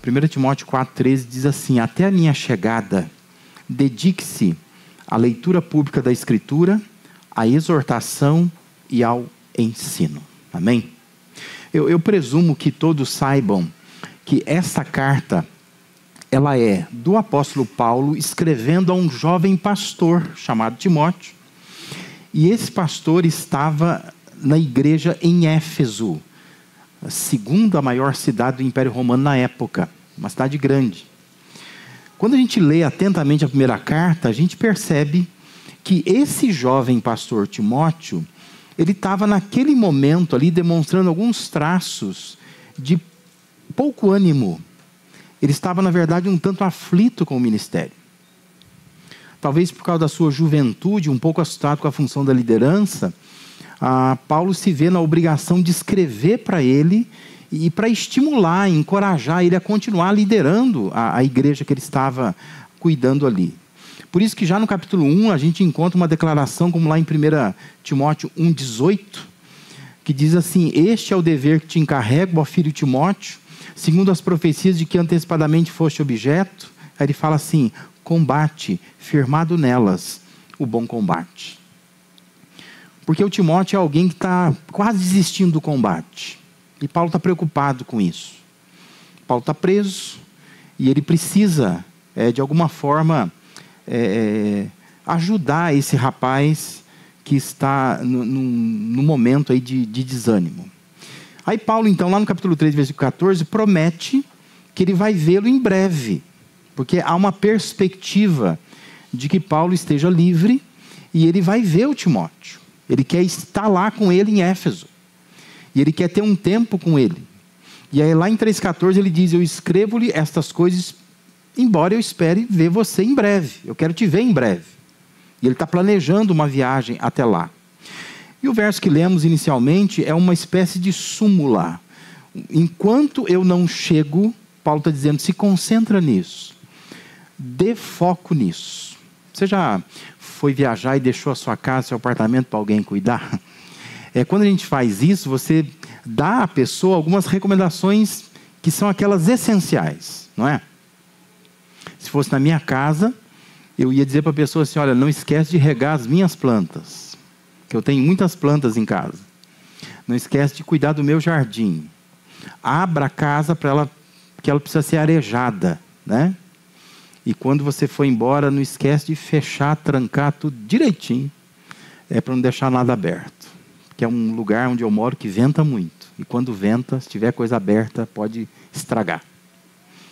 1 Timóteo 4,13 diz assim: até a minha chegada, dedique-se à leitura pública da Escritura, à exortação e ao ensino. Amém? Eu presumo que todos saibam que essa carta, ela é do apóstolo Paulo escrevendo a um jovem pastor chamado Timóteo. E esse pastor estava na igreja em Éfeso, a segunda maior cidade do Império Romano na época, uma cidade grande. Quando a gente lê atentamente a primeira carta, a gente percebe que esse jovem pastor Timóteo, ele estava naquele momento ali demonstrando alguns traços de pouco ânimo. Ele estava, na verdade, um tanto aflito com o ministério. Talvez por causa da sua juventude, um pouco assustado com a função da liderança, Paulo se vê na obrigação de escrever para ele e para estimular, encorajar ele a continuar liderando a igreja que ele estava cuidando ali. Por isso que já no capítulo 1 a gente encontra uma declaração, como lá em 1 Timóteo 1,18, que diz assim: este é o dever que te encarrego, ó filho Timóteo, segundo as profecias de que antecipadamente foste objeto. Aí ele fala assim: combate, firmado nelas, o bom combate. Porque o Timóteo é alguém que está quase desistindo do combate. E Paulo está preocupado com isso. Paulo está preso e ele precisa, de alguma forma, ajudar esse rapaz que está no momento aí de desânimo. Aí Paulo, então, lá no capítulo 3, versículo 14, promete que ele vai vê-lo em breve, porque há uma perspectiva de que Paulo esteja livre e ele vai ver o Timóteo. Ele quer estar lá com ele em Éfeso. E ele quer ter um tempo com ele. E aí lá em 3,14 ele diz: eu escrevo-lhe estas coisas, embora eu espere ver você em breve. Eu quero te ver em breve. E ele está planejando uma viagem até lá. E o verso que lemos inicialmente é uma espécie de súmula. Enquanto eu não chego, Paulo está dizendo: se concentra nisso. Dê foco nisso. Você já foi viajar e deixou a sua casa, seu apartamento para alguém cuidar? Quando a gente faz isso, você dá à pessoa algumas recomendações que são aquelas essenciais, não é? Se fosse na minha casa, eu ia dizer para a pessoa assim: olha, não esquece de regar as minhas plantas, que eu tenho muitas plantas em casa. Não esquece de cuidar do meu jardim. Abra a casa para ela, que ela precisa ser arejada, né? E quando você for embora, não esquece de fechar, trancar tudo direitinho, para não deixar nada aberto. Que é um lugar onde eu moro que venta muito. E quando venta, se tiver coisa aberta, pode estragar.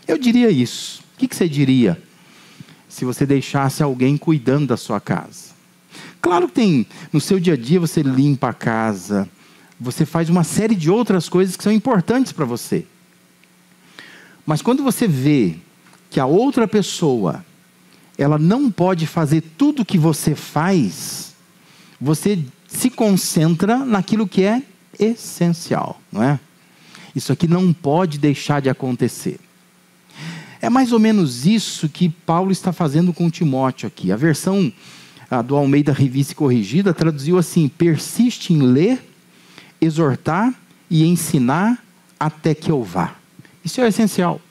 Eu diria isso. O que você diria se você deixasse alguém cuidando da sua casa? Claro que tem, no seu dia a dia você limpa a casa, você faz uma série de outras coisas que são importantes para você. Mas quando você vê que a outra pessoa, ela não pode fazer tudo o que você faz, você se concentra naquilo que é essencial, não é? Isso aqui não pode deixar de acontecer. É mais ou menos isso que Paulo está fazendo com Timóteo aqui. A versão do Almeida Revista e Corrigida traduziu assim: persiste em ler, exortar e ensinar até que eu vá. Isso é o essencial.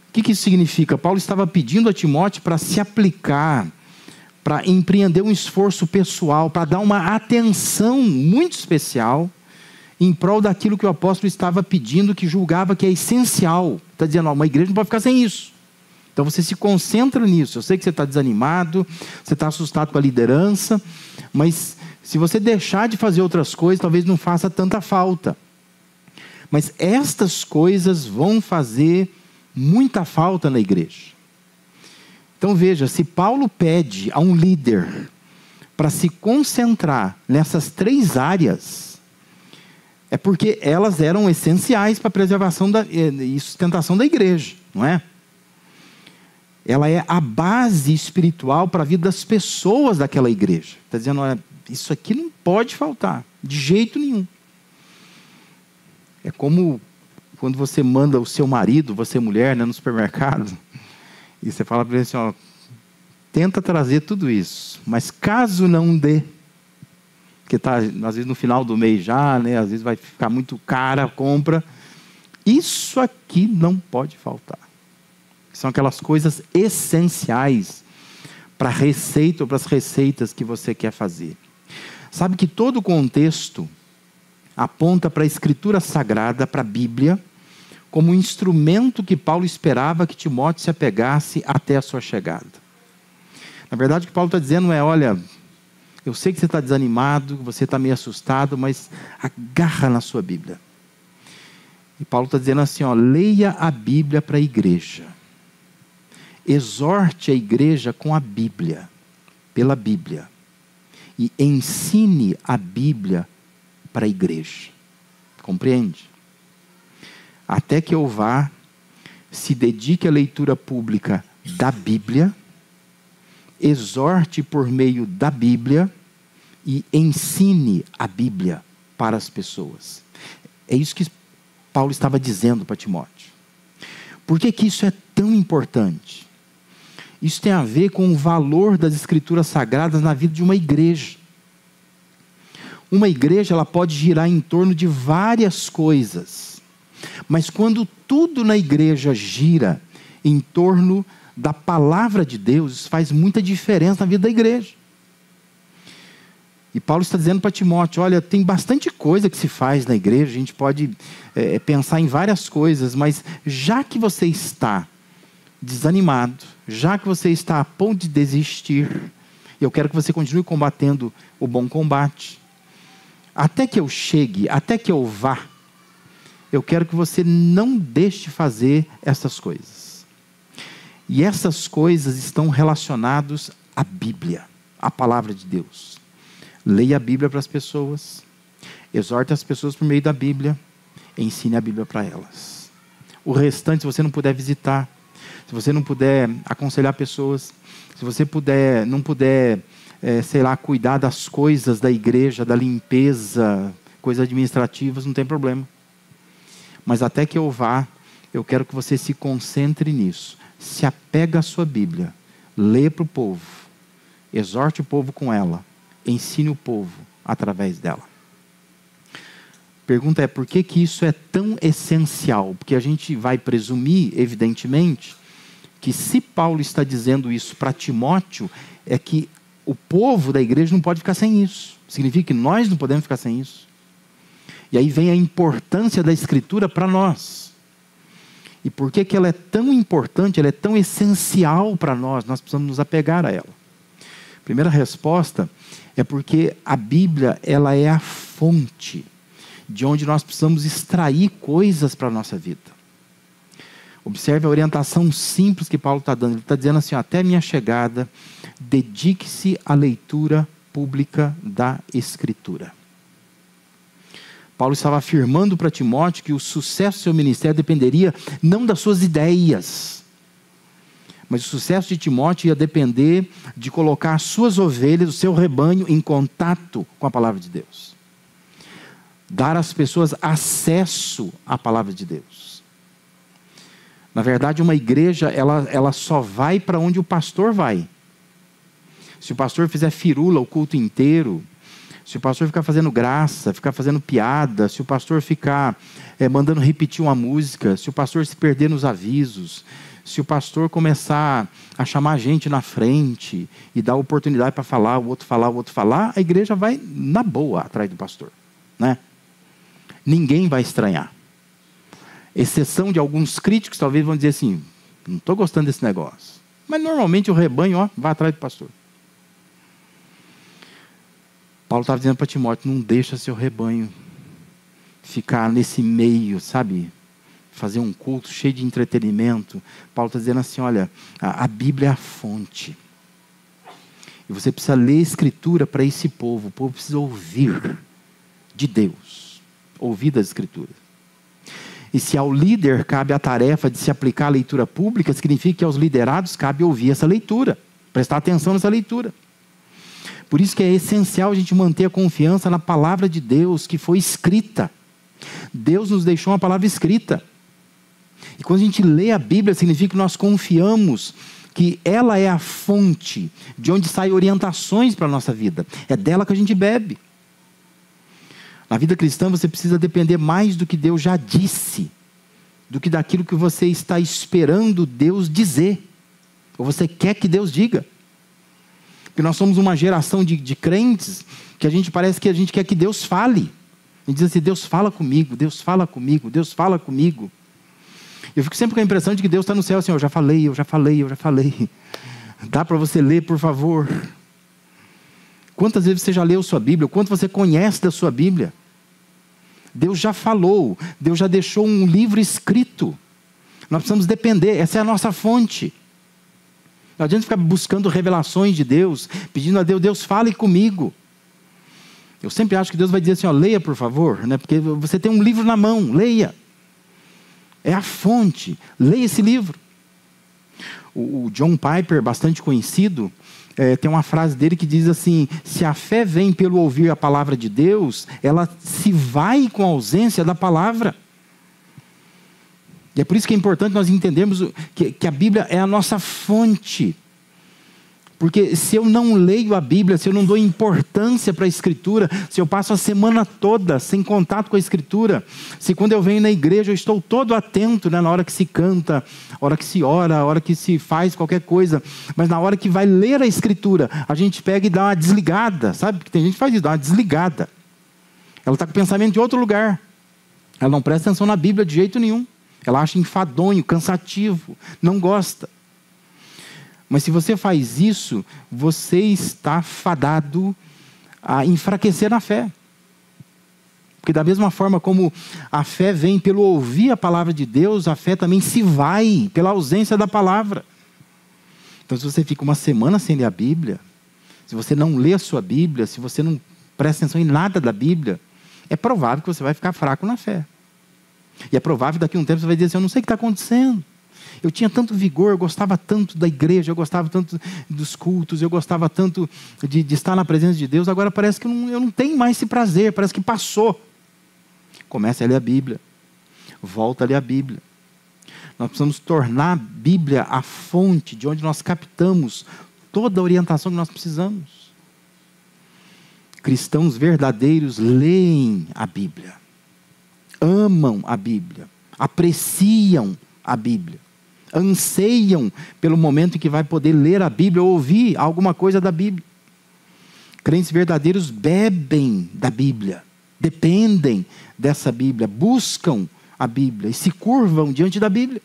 O que isso significa? Paulo estava pedindo a Timóteo para se aplicar, para empreender um esforço pessoal, para dar uma atenção muito especial em prol daquilo que o apóstolo estava pedindo, que julgava que é essencial. Está dizendo: uma igreja não pode ficar sem isso. Então você se concentra nisso. Eu sei que você está desanimado, você está assustado com a liderança, mas se você deixar de fazer outras coisas, talvez não faça tanta falta. Mas estas coisas vão fazer muita falta na igreja. Então veja, se Paulo pede a um líder para se concentrar nessas 3 áreas, é porque elas eram essenciais para a preservação e sustentação da igreja, não é? Ela é a base espiritual para a vida das pessoas daquela igreja. Está dizendo: olha, isso aqui não pode faltar, de jeito nenhum. É como quando você manda o seu marido, você mulher, né, no supermercado, e você fala para ele assim: ó, tenta trazer tudo isso, mas caso não dê, porque está às vezes no final do mês já, né, às vezes vai ficar muito cara a compra, Isso aqui não pode faltar. São aquelas coisas essenciais para a receita ou para as receitas que você quer fazer. Sabe que todo o contexto aponta para a Escritura Sagrada, para a Bíblia, como um instrumento que Paulo esperava que Timóteo se apegasse até a sua chegada. Na verdade, o que Paulo está dizendo é, olha, eu sei que você está desanimado, você está meio assustado, mas agarra na sua Bíblia. E Paulo está dizendo assim, ó, leia a Bíblia para a igreja. Exorte a igreja com a Bíblia, pela Bíblia. E ensine a Bíblia para a igreja. Compreende? Até que eu vá, se dedique à leitura pública da Bíblia, exorte por meio da Bíblia e ensine a Bíblia para as pessoas. É isso que Paulo estava dizendo para Timóteo. Por que que isso é tão importante? Isso tem a ver com o valor das Escrituras Sagradas na vida de uma igreja. Uma igreja, ela pode girar em torno de várias coisas. Mas quando tudo na igreja gira em torno da palavra de Deus, isso faz muita diferença na vida da igreja. E Paulo está dizendo para Timóteo, olha, tem bastante coisa que se faz na igreja, a gente pode pensar em várias coisas, mas já que você está desanimado, já que você está a ponto de desistir, eu quero que você continue combatendo o bom combate. Até que eu chegue, até que eu vá, eu quero que você não deixe de fazer essas coisas. E essas coisas estão relacionadas à Bíblia, à palavra de Deus. Leia a Bíblia para as pessoas, exorte as pessoas por meio da Bíblia, ensine a Bíblia para elas. O restante, se você não puder visitar, se você não puder aconselhar pessoas, se você não puder, cuidar das coisas da igreja, da limpeza, coisas administrativas, não tem problema. Mas até que eu vá, eu quero que você se concentre nisso. Se apega à sua Bíblia, lê para o povo, exorte o povo com ela, ensine o povo através dela. Pergunta é, por que que isso é tão essencial? Porque a gente vai presumir, evidentemente, que se Paulo está dizendo isso para Timóteo, é que o povo da igreja não pode ficar sem isso. Significa que nós não podemos ficar sem isso. E aí vem a importância da Escritura para nós. E por que que ela é tão importante, ela é tão essencial para nós? Nós precisamos nos apegar a ela. Primeira resposta é porque a Bíblia, ela é a fonte de onde nós precisamos extrair coisas para a nossa vida. Observe a orientação simples que Paulo está dando. Ele está dizendo assim, até minha chegada, dedique-se à leitura pública da Escritura. Paulo estava afirmando para Timóteo que o sucesso do seu ministério dependeria não das suas ideias, mas o sucesso de Timóteo ia depender de colocar as suas ovelhas, o seu rebanho, em contato com a palavra de Deus. Dar às pessoas acesso à palavra de Deus. Na verdade, uma igreja, ela só vai para onde o pastor vai. Se o pastor fizer firula o culto inteiro, se o pastor ficar fazendo graça, ficar fazendo piada, se o pastor ficar mandando repetir uma música, se o pastor se perder nos avisos, se o pastor começar a chamar a gente na frente e dar oportunidade para falar, o outro falar, a igreja vai na boa atrás do pastor, né? Ninguém vai estranhar. Exceção de alguns críticos, talvez vão dizer assim, não estou gostando desse negócio. Mas normalmente o rebanho vai atrás do pastor. Paulo estava dizendo para Timóteo, não deixa seu rebanho ficar nesse meio, sabe? Fazer um culto cheio de entretenimento. Paulo está dizendo assim, olha, a Bíblia é a fonte. E você precisa ler a Escritura para esse povo. O povo precisa ouvir de Deus. Ouvir das Escrituras. E se ao líder cabe a tarefa de se aplicar à leitura pública, significa que aos liderados cabe ouvir essa leitura. Prestar atenção nessa leitura. Por isso que é essencial a gente manter a confiança na palavra de Deus que foi escrita. Deus nos deixou uma palavra escrita. E quando a gente lê a Bíblia, significa que nós confiamos que ela é a fonte de onde saem orientações para a nossa vida. É dela que a gente bebe. Na vida cristã você precisa depender mais do que Deus já disse do que daquilo que você está esperando Deus dizer, ou você quer que Deus diga. Porque nós somos uma geração de crentes que a gente parece que a gente quer que Deus fale. A gente diz assim, Deus fala comigo, Deus fala comigo, Deus fala comigo. Eu fico sempre com a impressão de que Deus está no céu assim, eu já falei. Dá para você ler, por favor? Quantas vezes você já leu sua Bíblia? O quanto você conhece da sua Bíblia? Deus já falou, Deus já deixou um livro escrito. Nós precisamos depender, essa é a nossa fonte. Não adianta ficar buscando revelações de Deus, pedindo a Deus, Deus fale comigo. Eu sempre acho que Deus vai dizer assim, leia por favor, né? Porque você tem um livro na mão, leia. É a fonte, leia esse livro. O John Piper, bastante conhecido, tem uma frase dele que diz assim, se a fé vem pelo ouvir a palavra de Deus, ela se vai com a ausência da palavra. E é por isso que é importante nós entendermos que a Bíblia é a nossa fonte. Porque se eu não leio a Bíblia, se eu não dou importância para a Escritura, se eu passo a semana toda sem contato com a Escritura, se quando eu venho na igreja eu estou todo atento, né, na hora que se canta, a hora que se ora, a hora que se faz qualquer coisa, mas na hora que vai ler a Escritura, a gente pega e dá uma desligada, sabe? Porque tem gente que faz isso, dá uma desligada. Ela está com o pensamento em outro lugar. Ela não presta atenção na Bíblia de jeito nenhum. Ela acha enfadonho, cansativo, não gosta. Mas se você faz isso, você está fadado a enfraquecer na fé. Porque da mesma forma como a fé vem pelo ouvir a palavra de Deus, a fé também se vai pela ausência da palavra. Então se você fica uma semana sem ler a Bíblia, se você não lê a sua Bíblia, se você não presta atenção em nada da Bíblia, é provável que você vai ficar fraco na fé. E é provável que daqui a um tempo você vai dizer assim, eu não sei o que está acontecendo. Eu tinha tanto vigor, eu gostava tanto da igreja, eu gostava tanto dos cultos, eu gostava tanto de estar na presença de Deus, agora parece que eu não tenho mais esse prazer, parece que passou. Comece a ler a Bíblia, volta a ler a Bíblia. Nós precisamos tornar a Bíblia a fonte de onde nós captamos toda a orientação que nós precisamos. Cristãos verdadeiros leem a Bíblia, amam a Bíblia, apreciam a Bíblia, anseiam pelo momento em que vai poder ler a Bíblia ou ouvir alguma coisa da Bíblia. Crentes verdadeiros bebem da Bíblia, dependem dessa Bíblia, buscam a Bíblia e se curvam diante da Bíblia.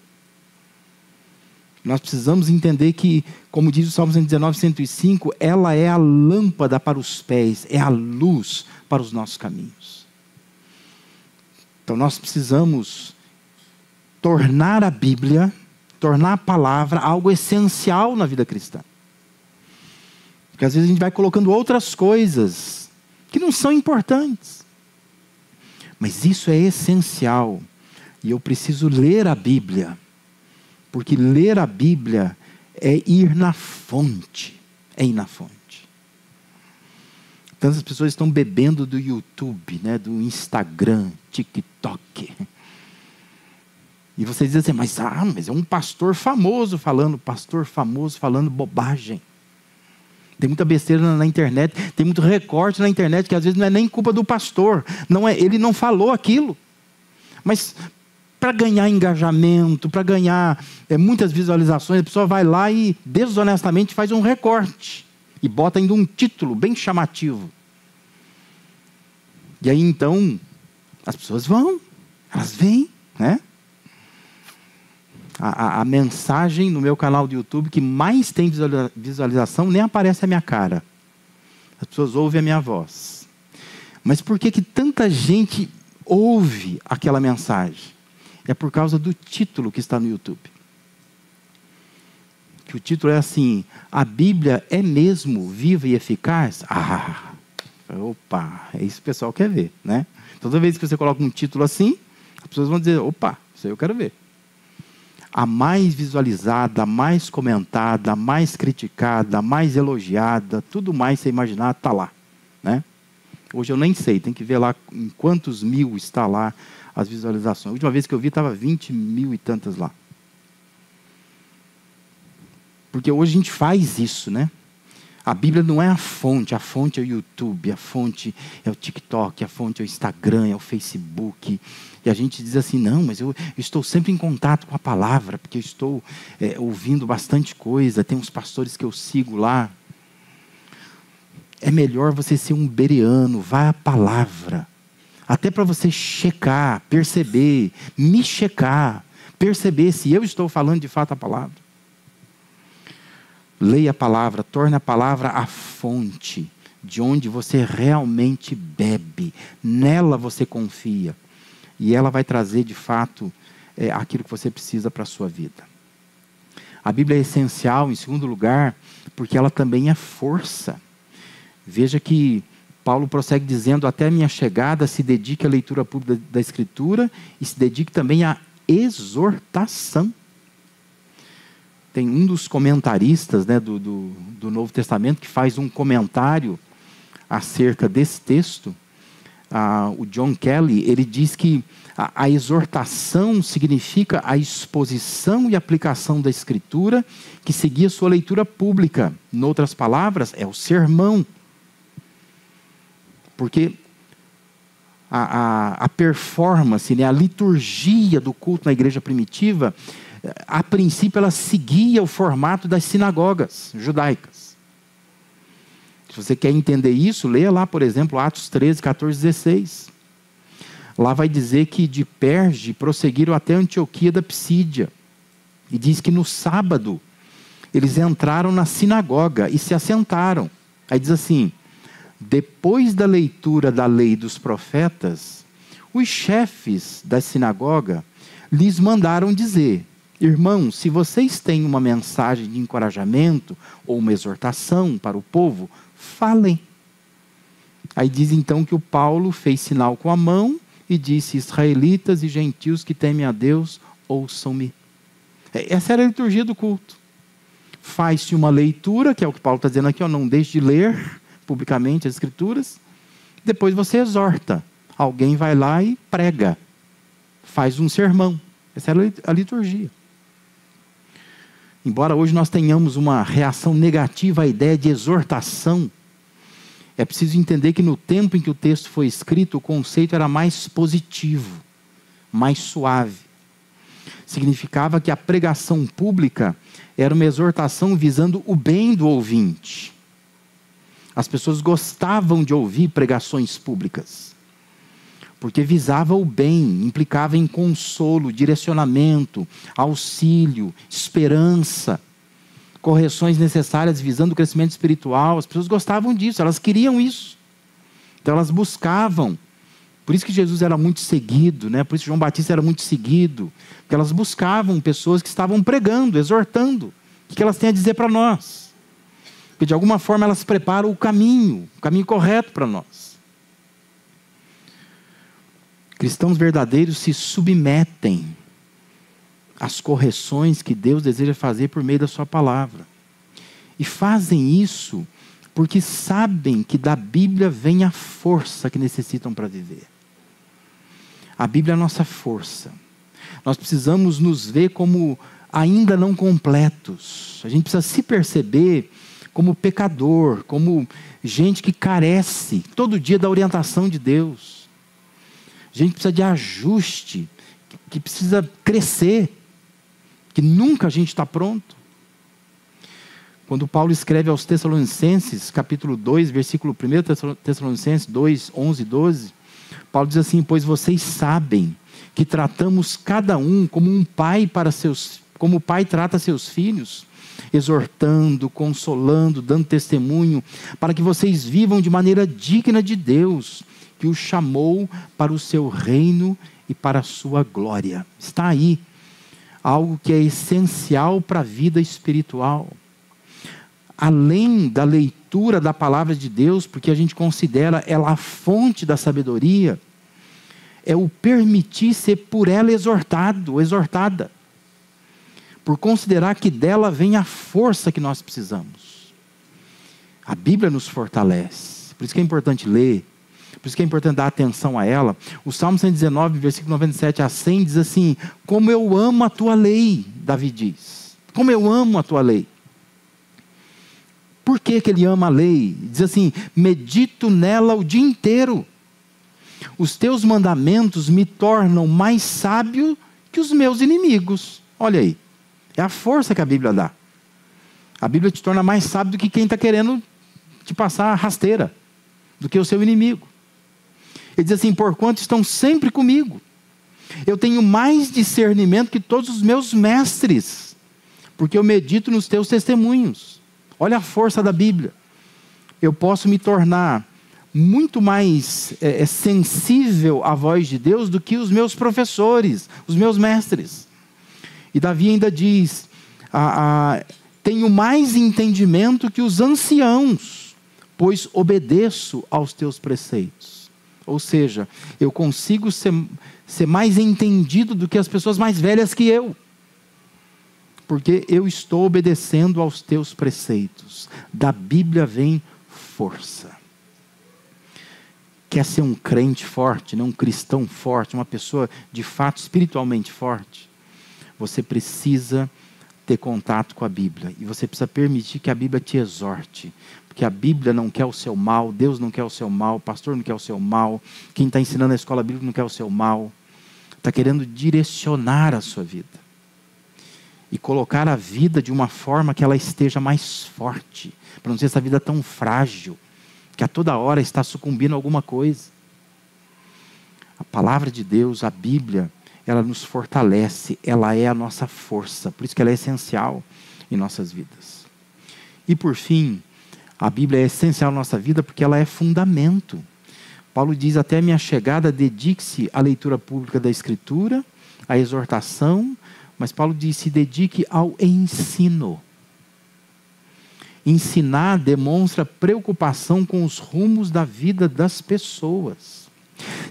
Nós precisamos entender que, como diz o Salmo 119, 105, ela é a lâmpada para os pés, é a luz para os nossos caminhos. Então nós precisamos tornar a Bíblia, tornar a palavra algo essencial na vida cristã. Porque às vezes a gente vai colocando outras coisas que não são importantes. Mas isso é essencial. E eu preciso ler a Bíblia. Porque ler a Bíblia é ir na fonte. É ir na fonte. Tantas pessoas estão bebendo do YouTube, né, do Instagram, TikTok. E você diz assim, mas é um pastor famoso falando bobagem. Tem muita besteira na internet, tem muito recorte na internet, que às vezes não é nem culpa do pastor. Ele não falou aquilo. Mas para ganhar engajamento, para ganhar muitas visualizações, a pessoa vai lá e desonestamente faz um recorte. E bota ainda um título bem chamativo. E aí então, as pessoas elas vêm, né? A mensagem no meu canal do YouTube que mais tem visualização, nem aparece a minha cara. As pessoas ouvem a minha voz. Mas por que tanta gente ouve aquela mensagem? É por causa do título que está no YouTube. Que o título é assim, a Bíblia é mesmo viva e eficaz? Opa, é isso que o pessoal quer ver, né? Toda vez que você coloca um título assim, as pessoas vão dizer, opa, isso aí eu quero ver. A mais visualizada, a mais comentada, a mais criticada, a mais elogiada, tudo mais você imaginar está lá, né? Hoje eu nem sei, tem que ver lá em quantos mil está lá as visualizações. A última vez que eu vi estava 20 mil e tantas lá. Porque hoje a gente faz isso, né? A Bíblia não é a fonte é o YouTube, a fonte é o TikTok, a fonte é o Instagram, é o Facebook. E a gente diz assim, não, mas eu estou sempre em contato com a palavra, porque eu estou ouvindo bastante coisa, tem uns pastores que eu sigo lá. É melhor você ser um bereano, vá à palavra. Até para você checar, perceber, me checar, perceber se eu estou falando de fato a palavra. Leia a palavra, torne a palavra a fonte de onde você realmente bebe. Nela você confia. E ela vai trazer de fato aquilo que você precisa para a sua vida. A Bíblia é essencial, em segundo lugar, porque ela também é força. Veja que Paulo prossegue dizendo, até a minha chegada se dedique à leitura pública da Escritura e se dedique também à exortação. Tem um dos comentaristas, né, do Novo Testamento que faz um comentário acerca desse texto, o John Kelly. Ele diz que a exortação significa a exposição e aplicação da Escritura que seguia sua leitura pública. Em outras palavras, é o sermão. Porque a performance, né, a liturgia do culto na igreja primitiva, a princípio ela seguia o formato das sinagogas judaicas. Se você quer entender isso, leia lá, por exemplo, Atos 13, 14, 16. Lá vai dizer que de Perge prosseguiram até Antioquia da Psídia. E diz que no sábado eles entraram na sinagoga e se assentaram. Aí diz assim, depois da leitura da lei dos profetas, os chefes da sinagoga lhes mandaram dizer, irmãos, se vocês têm uma mensagem de encorajamento ou uma exortação para o povo, falem. Aí diz então que o Paulo fez sinal com a mão e disse, israelitas e gentios que temem a Deus, ouçam-me. Essa era a liturgia do culto. Faz-se uma leitura, que é o que Paulo está dizendo aqui, não deixe de ler publicamente as Escrituras. Depois você exorta. Alguém vai lá e prega. Faz um sermão. Essa era a liturgia. Embora hoje nós tenhamos uma reação negativa à ideia de exortação, é preciso entender que no tempo em que o texto foi escrito, o conceito era mais positivo, mais suave. Significava que a pregação pública era uma exortação visando o bem do ouvinte. As pessoas gostavam de ouvir pregações públicas, porque visava o bem, implicava em consolo, direcionamento, auxílio, esperança, correções necessárias visando o crescimento espiritual. As pessoas gostavam disso, elas queriam isso. Então elas buscavam. Por isso que Jesus era muito seguido, né? Por isso que João Batista era muito seguido, porque elas buscavam pessoas que estavam pregando, exortando. O que elas têm a dizer para nós? Porque de alguma forma elas preparam o caminho correto para nós. Cristãos verdadeiros se submetem às correções que Deus deseja fazer por meio da sua palavra. E fazem isso porque sabem que da Bíblia vem a força que necessitam para viver. A Bíblia é a nossa força. Nós precisamos nos ver como ainda não completos. A gente precisa se perceber como pecador, como gente que carece todo dia da orientação de Deus. Gente que precisa de ajuste, que precisa crescer, que nunca a gente está pronto. Quando Paulo escreve aos Tessalonicenses, capítulo 2, versículo 1, Tessalonicenses 2, 11 e 12, Paulo diz assim, pois vocês sabem que tratamos cada um como um pai como o pai trata seus filhos, exortando, consolando, dando testemunho, para que vocês vivam de maneira digna de Deus, que o chamou para o seu reino e para a sua glória. Está aí algo que é essencial para a vida espiritual. Além da leitura da palavra de Deus, porque a gente considera ela a fonte da sabedoria, é o permitir ser por ela exortado ou exortada, por considerar que dela vem a força que nós precisamos. A Bíblia nos fortalece, por isso que é importante ler, por isso que é importante dar atenção a ela. O Salmo 119, versículo 97 a 100 diz assim, como eu amo a tua lei, Davi diz, como eu amo a tua lei. Por que ele ama a lei? Diz assim: medito nela o dia inteiro. Os teus mandamentos me tornam mais sábio que os meus inimigos. Olha aí, é a força que a Bíblia dá. A Bíblia te torna mais sábio do que quem está querendo te passar rasteira, do que o seu inimigo. Ele diz assim: porquanto estão sempre comigo, eu tenho mais discernimento que todos os meus mestres, porque eu medito nos teus testemunhos. Olha a força da Bíblia. Eu posso me tornar muito mais sensível à voz de Deus do que os meus professores, os meus mestres. E Davi ainda diz: tenho mais entendimento que os anciãos, pois obedeço aos teus preceitos. Ou seja, eu consigo ser mais entendido do que as pessoas mais velhas que eu, porque eu estou obedecendo aos teus preceitos. Da Bíblia vem força. Quer ser um crente forte, não um cristão forte, uma pessoa de fato espiritualmente forte? Você precisa ter contato com a Bíblia, e você precisa permitir que a Bíblia te exorte, porque a Bíblia não quer o seu mal, Deus não quer o seu mal, o pastor não quer o seu mal, quem está ensinando a escola bíblica não quer o seu mal, está querendo direcionar a sua vida, e colocar a vida de uma forma que ela esteja mais forte, para não ser essa vida tão frágil, que a toda hora está sucumbindo a alguma coisa. A palavra de Deus, a Bíblia, ela nos fortalece, ela é a nossa força, por isso que ela é essencial em nossas vidas. E por fim, a Bíblia é essencial na nossa vida porque ela é fundamento. Paulo diz: até a minha chegada, dedique-se à leitura pública da Escritura, à exortação, mas Paulo diz: se dedique ao ensino. Ensinar demonstra preocupação com os rumos da vida das pessoas.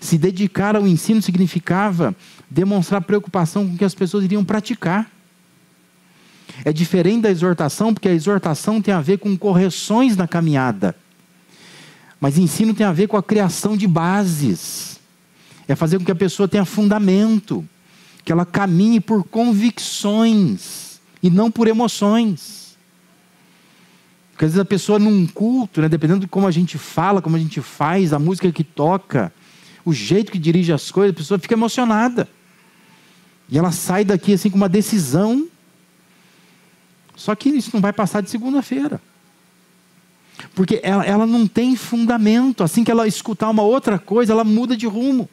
Se dedicar ao ensino significava demonstrar preocupação com o que as pessoas iriam praticar. É diferente da exortação, porque a exortação tem a ver com correções na caminhada. Mas ensino tem a ver com a criação de bases. É fazer com que a pessoa tenha fundamento, que ela caminhe por convicções e não por emoções. Porque às vezes a pessoa num culto, dependendo de como a gente fala, como a gente faz, a música que toca, o jeito que dirige as coisas, a pessoa fica emocionada. E ela sai daqui assim com uma decisão. Só que isso não vai passar de segunda-feira. Porque ela não tem fundamento. Assim que ela escutar uma outra coisa, ela muda de rumo.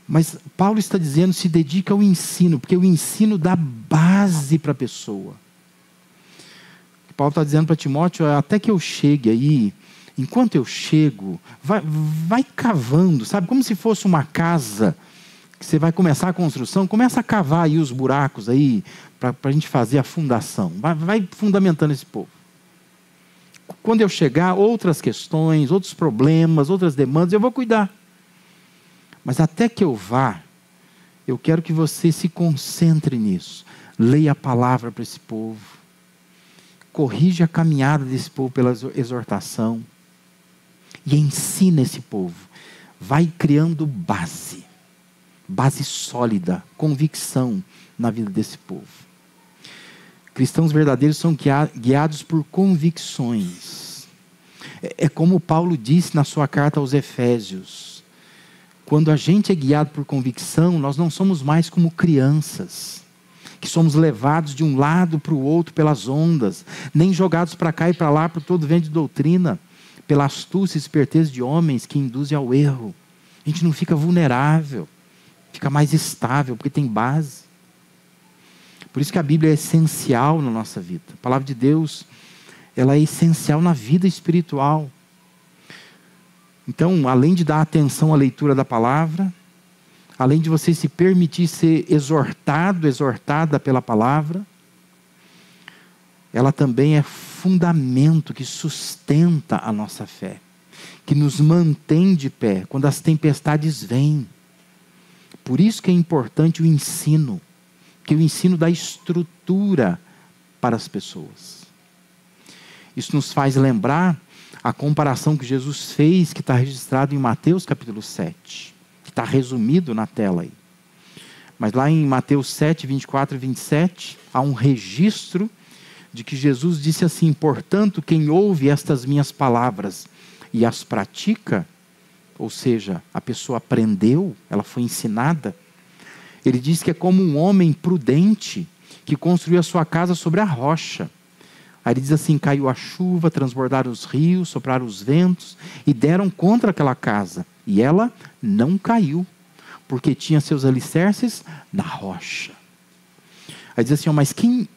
Mas Paulo está dizendo: se dedica ao ensino, porque o ensino dá base para a pessoa. Paulo está dizendo para Timóteo: até que eu chegue aí, enquanto eu chego, vai cavando, sabe? Como se fosse uma casa, que você vai começar a construção, começa a cavar aí os buracos aí, para a gente fazer a fundação. Vai fundamentando esse povo. Quando eu chegar, outras questões, outros problemas, outras demandas, eu vou cuidar. Mas até que eu vá, eu quero que você se concentre nisso. Leia a palavra para esse povo. Corrige a caminhada desse povo pela exortação. E ensina esse povo. Vai criando base sólida, convicção na vida desse povo. Cristãos verdadeiros são guiados por convicções. É como Paulo disse na sua carta aos Efésios: quando a gente é guiado por convicção, nós não somos mais como crianças, que somos levados de um lado para o outro pelas ondas, nem jogados para cá e para lá por todo vento de doutrina, pela astúcia e esperteza de homens que induzem ao erro. A gente não fica vulnerável, fica mais estável, porque tem base. Por isso que a Bíblia é essencial na nossa vida. A palavra de Deus, ela é essencial na vida espiritual. Então, além de dar atenção à leitura da palavra, além de você se permitir ser exortado, exortada pela palavra, ela também é fundamento que sustenta a nossa fé, que nos mantém de pé quando as tempestades vêm. Por isso que é importante o ensino, que o ensino dá estrutura para as pessoas. Isso nos faz lembrar a comparação que Jesus fez, que está registrado em Mateus capítulo 7. Está resumido na tela aí. Mas lá em Mateus 7, 24 e 27, há um registro de que Jesus disse assim: portanto, quem ouve estas minhas palavras e as pratica, ou seja, a pessoa aprendeu, ela foi ensinada. Ele diz que é como um homem prudente que construiu a sua casa sobre a rocha. Aí ele diz assim: caiu a chuva, transbordaram os rios, sopraram os ventos e deram contra aquela casa. E ela não caiu, porque tinha seus alicerces na rocha. Aí diz assim: mas quem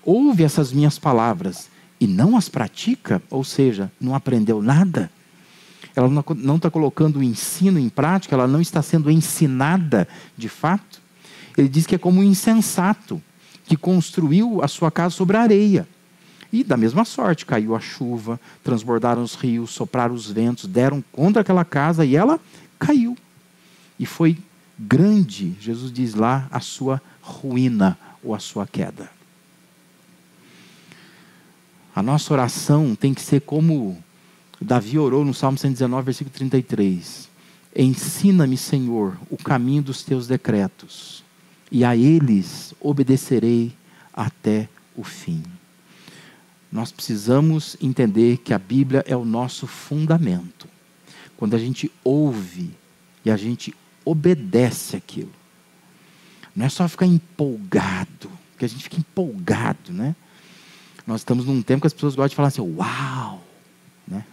ouve essas minhas palavras e não as pratica, ou seja, não aprendeu nada, ela não está colocando o ensino em prática, ela não está sendo ensinada de fato. Ele diz que é como um insensato que construiu a sua casa sobre a areia. E da mesma sorte, caiu a chuva, transbordaram os rios, sopraram os ventos, deram contra aquela casa e ela caiu. E foi grande, Jesus diz lá, a sua ruína ou a sua queda. A nossa oração tem que ser como Davi orou no Salmo 119, versículo 33. Ensina-me, Senhor, o caminho dos teus decretos, e a eles obedecerei até o fim. Nós precisamos entender que a Bíblia é o nosso fundamento. Quando a gente ouve e a gente obedece aquilo, não é só ficar empolgado, porque a gente fica empolgado, né? Nós estamos num tempo que as pessoas gostam de falar assim: uau, né?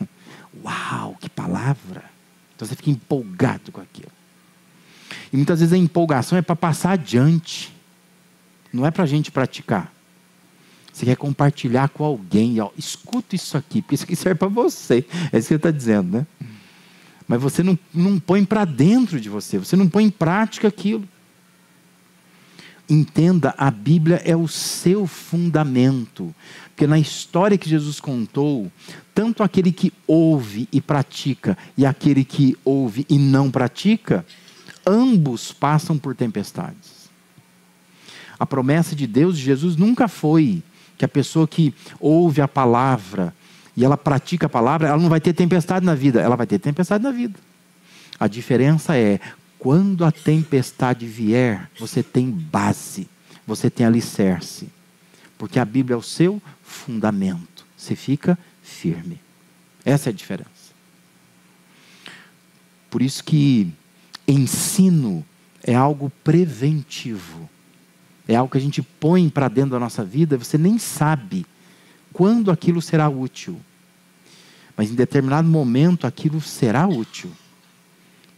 Uau, que palavra! Então você fica empolgado com aquilo. E muitas vezes a empolgação é para passar adiante, não é para a gente praticar. Você quer compartilhar com alguém, ó, escuta isso aqui, porque isso aqui serve para você. É isso que ele está dizendo, né? Mas você não põe para dentro de você, você não põe em prática aquilo. Entenda, a Bíblia é o seu fundamento. Porque na história que Jesus contou, tanto aquele que ouve e pratica, e aquele que ouve e não pratica, ambos passam por tempestades. A promessa de Deus, de Jesus, nunca foi que a pessoa que ouve a palavra e ela pratica a palavra, ela não vai ter tempestade na vida. Ela vai ter tempestade na vida. A diferença é, quando a tempestade vier, você tem base, você tem alicerce. Porque a Bíblia é o seu fundamento. Você fica firme. Essa é a diferença. Por isso que ensino é algo preventivo. É algo que a gente põe para dentro da nossa vida, você nem sabe quando aquilo será útil. Mas em determinado momento aquilo será útil.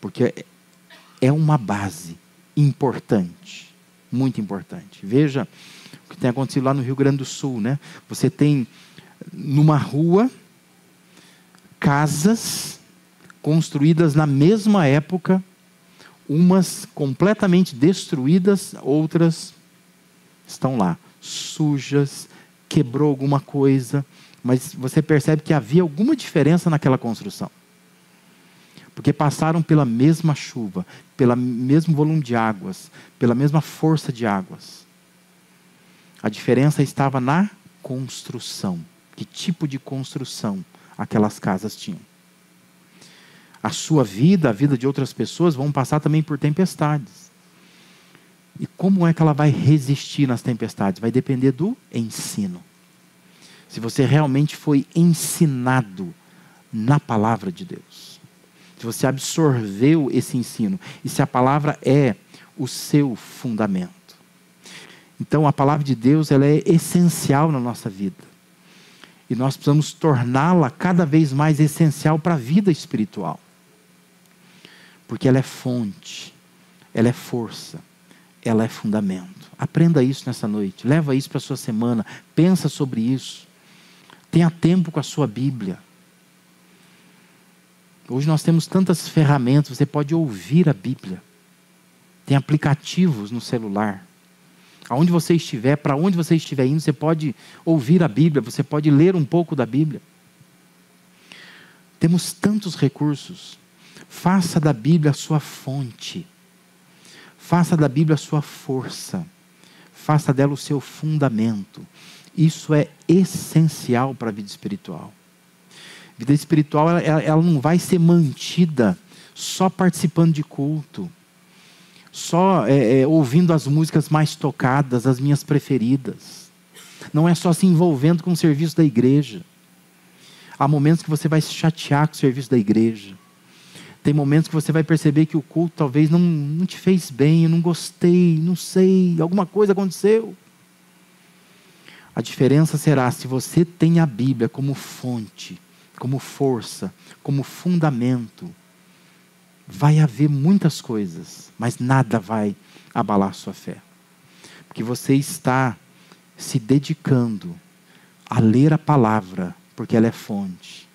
Porque é uma base importante, muito importante. Veja o que tem acontecido lá no Rio Grande do Sul, né? Você tem numa rua casas construídas na mesma época, umas completamente destruídas, outras estão lá, sujas, quebrou alguma coisa, mas você percebe que havia alguma diferença naquela construção. Porque passaram pela mesma chuva, pelo mesmo volume de águas, pela mesma força de águas. A diferença estava na construção. Que tipo de construção aquelas casas tinham? A sua vida, a vida de outras pessoas vão passar também por tempestades. E como é que ela vai resistir nas tempestades? Vai depender do ensino. Se você realmente foi ensinado na palavra de Deus. Se você absorveu esse ensino. E se a palavra é o seu fundamento. Então a palavra de Deus, ela é essencial na nossa vida. E nós precisamos torná-la cada vez mais essencial para a vida espiritual. Porque ela é fonte, ela é força, ela é fundamento. Aprenda isso nessa noite, leva isso para a sua semana, pensa sobre isso. Tenha tempo com a sua Bíblia. Hoje nós temos tantas ferramentas, você pode ouvir a Bíblia. Tem aplicativos no celular. Aonde você estiver, para onde você estiver indo, você pode ouvir a Bíblia, você pode ler um pouco da Bíblia. Temos tantos recursos. Faça da Bíblia a sua fonte. Faça da Bíblia a sua força. Faça dela o seu fundamento. Isso é essencial para a vida espiritual. A vida espiritual, ela não vai ser mantida só participando de culto. Só ouvindo as músicas mais tocadas, as minhas preferidas. não é só se envolvendo com o serviço da igreja. Há momentos que você vai se chatear com o serviço da igreja. Tem momentos que você vai perceber que o culto talvez não te fez bem, eu não gostei, não sei, alguma coisa aconteceu. A diferença será se você tem a Bíblia como fonte, como força, como fundamento. Vai haver muitas coisas, mas nada vai abalar sua fé. Porque você está se dedicando a ler a palavra, porque ela é fonte.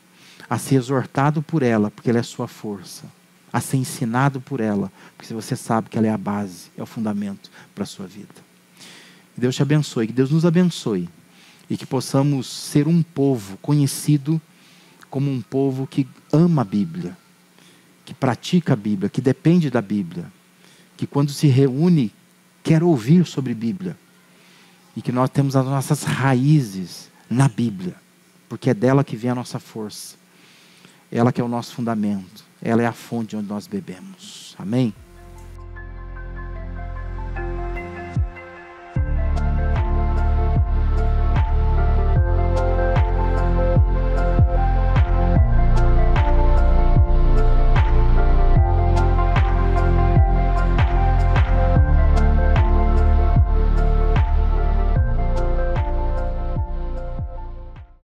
A ser exortado por ela, porque ela é sua força. A ser ensinado por ela, porque você sabe que ela é a base, é o fundamento para a sua vida. Que Deus te abençoe, que Deus nos abençoe. E que possamos ser um povo conhecido como um povo que ama a Bíblia, que pratica a Bíblia, que depende da Bíblia, que quando se reúne, quer ouvir sobre Bíblia. E que nós temos as nossas raízes na Bíblia, porque é dela que vem a nossa força. Ela que é o nosso fundamento. Ela é a fonte onde nós bebemos. Amém?